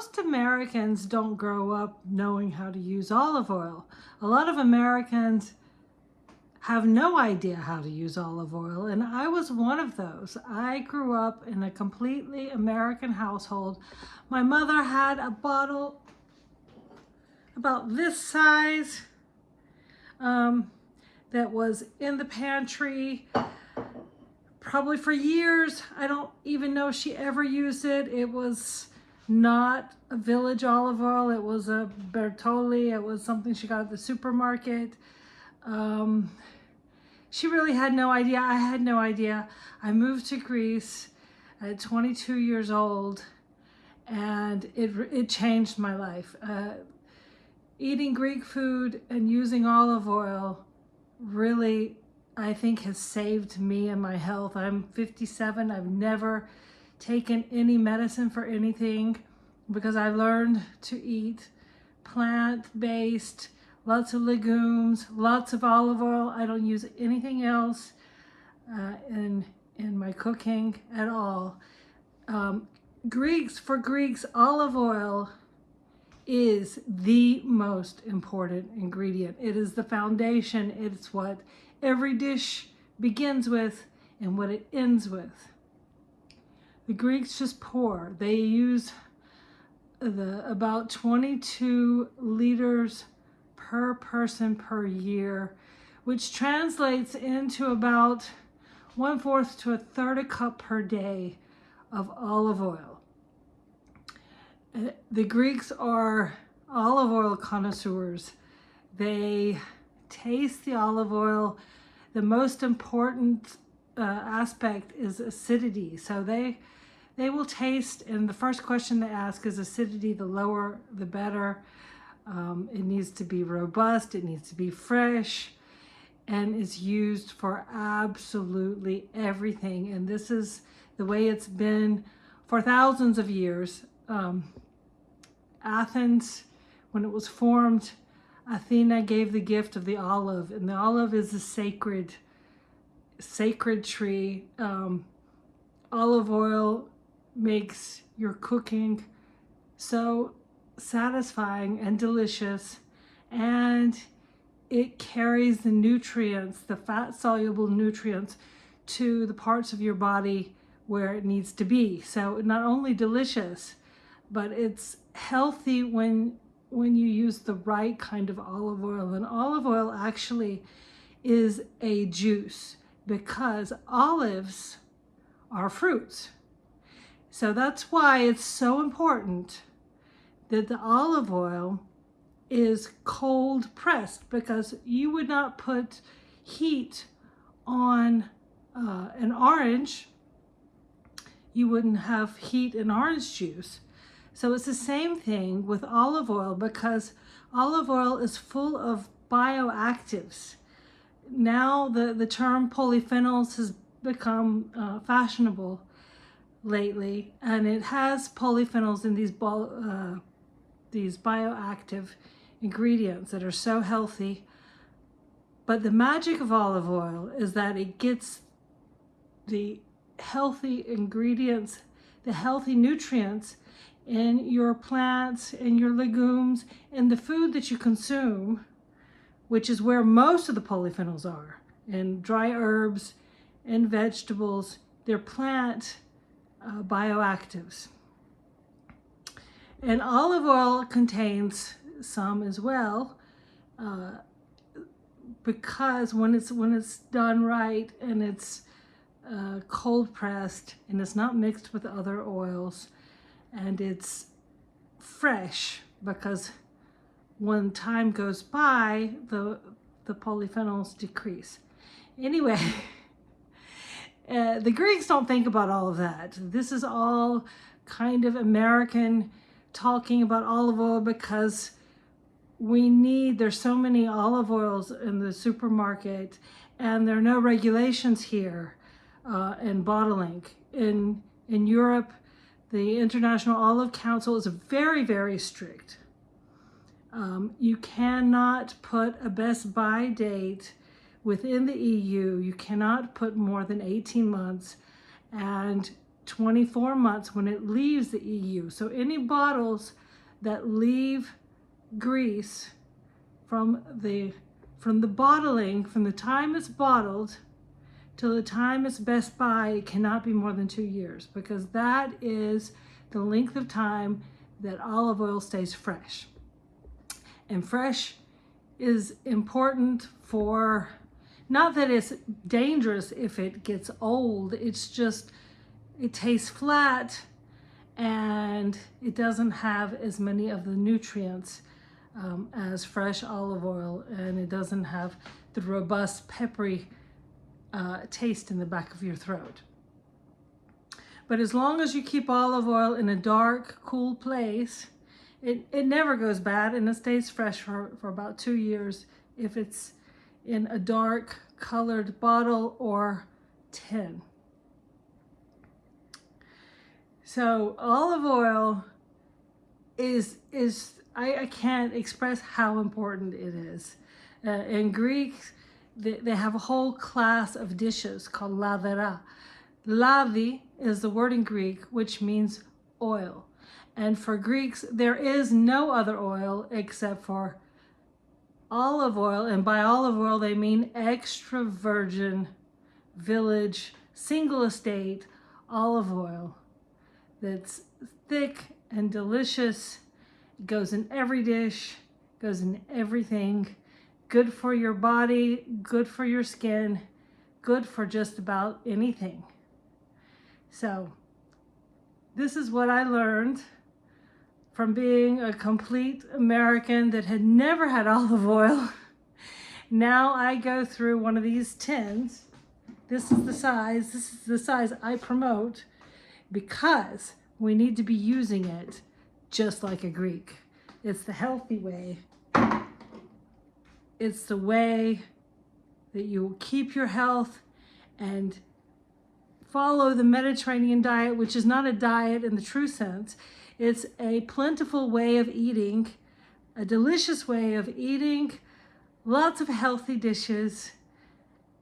most Americans don't grow up knowing how to use olive oil. A lot of Americans have no idea how to use olive oil, and I was one of those. I grew up in a completely American household. My mother had a bottle about this size that was in the pantry probably for years. I don't even know if she ever used it. It was not a Village olive oil. It was a Bertolli. It was something she got at the supermarket. She really had no idea. I had no idea. I moved to Greece at 22 years old, and it changed my life. Eating Greek food and using olive oil really, I think, has saved me and my health. I'm 57. I've never taken any medicine for anything because I learned to eat plant-based, lots of legumes, lots of olive oil. I don't use anything else in my cooking at all. For Greeks, olive oil is the most important ingredient. It is the foundation. It's what every dish begins with and what it ends with. The Greeks just pour. They use about 22 liters per person per year, which translates into about 1/4 to 1/3 a cup per day of olive oil. The Greeks are olive oil connoisseurs. They taste the olive oil. The most important aspect is acidity. So they will taste, and the first question they ask is acidity. The lower, the better. It needs to be robust, it needs to be fresh, and is used for absolutely everything. And this is the way it's been for thousands of years. Athens, when it was formed, Athena gave the gift of the olive, and the olive is a sacred tree. Olive oil makes your cooking so satisfying and delicious, and it carries the nutrients, the fat-soluble nutrients, to the parts of your body where it needs to be. So not only delicious, but it's healthy when you use the right kind of olive oil. And olive oil actually is a juice because olives are fruits. So that's why it's so important that the olive oil is cold pressed, because you would not put heat on an orange. You wouldn't have heat in orange juice. So it's the same thing with olive oil, because olive oil is full of bioactives. Now the term polyphenols has become fashionable lately, and it has polyphenols in these bioactive ingredients that are so healthy. But the magic of olive oil is that it gets the healthy ingredients, the healthy nutrients in your plants and your legumes and the food that you consume, which is where most of the polyphenols are, in dry herbs and vegetables. They're plant bioactives. And olive oil contains some as well, because when it's done right and it's cold pressed and it's not mixed with other oils, and it's fresh, because when time goes by, the polyphenols decrease. Anyway, the Greeks don't think about all of that. This is all kind of American talking about olive oil, because there's so many olive oils in the supermarket, and there are no regulations here in bottling. In Europe, the International Olive Council is very, very strict. You cannot put a best buy date within the EU. You cannot put more than 18 months. And 24 months when it leaves the EU. So any bottles that leave Greece from the bottling, from the time it's bottled till the time it's best buy, it cannot be more than 2 years, because that is the length of time that olive oil stays fresh. And fresh is important for, not that it's dangerous if it gets old, it's just, it tastes flat and it doesn't have as many of the nutrients as fresh olive oil, and it doesn't have the robust peppery taste in the back of your throat. But as long as you keep olive oil in a dark, cool place, it never goes bad, and it stays fresh for about 2 years if it's in a dark colored bottle or tin. So olive oil is I can't express how important it is. In Greek, they have a whole class of dishes called lavera. Lavi is the word in Greek, which means oil. And for Greeks, there is no other oil except for olive oil. And by olive oil, they mean extra virgin village, single estate olive oil that's thick and delicious. It goes in every dish, goes in everything. Good for your body, good for your skin, good for just about anything. So this is what I learned from being a complete American that had never had olive oil. Now I go through one of these tins. This is the size I promote, because we need to be using it just like a Greek. It's the healthy way. It's the way that you will keep your health and follow the Mediterranean diet, which is not a diet in the true sense. It's a plentiful way of eating, a delicious way of eating, lots of healthy dishes,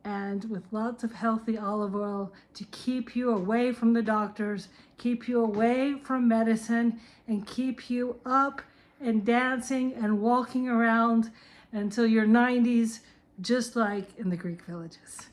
and with lots of healthy olive oil to keep you away from the doctors, keep you away from medicine, and keep you up and dancing and walking around until your 90s, just like in the Greek villages.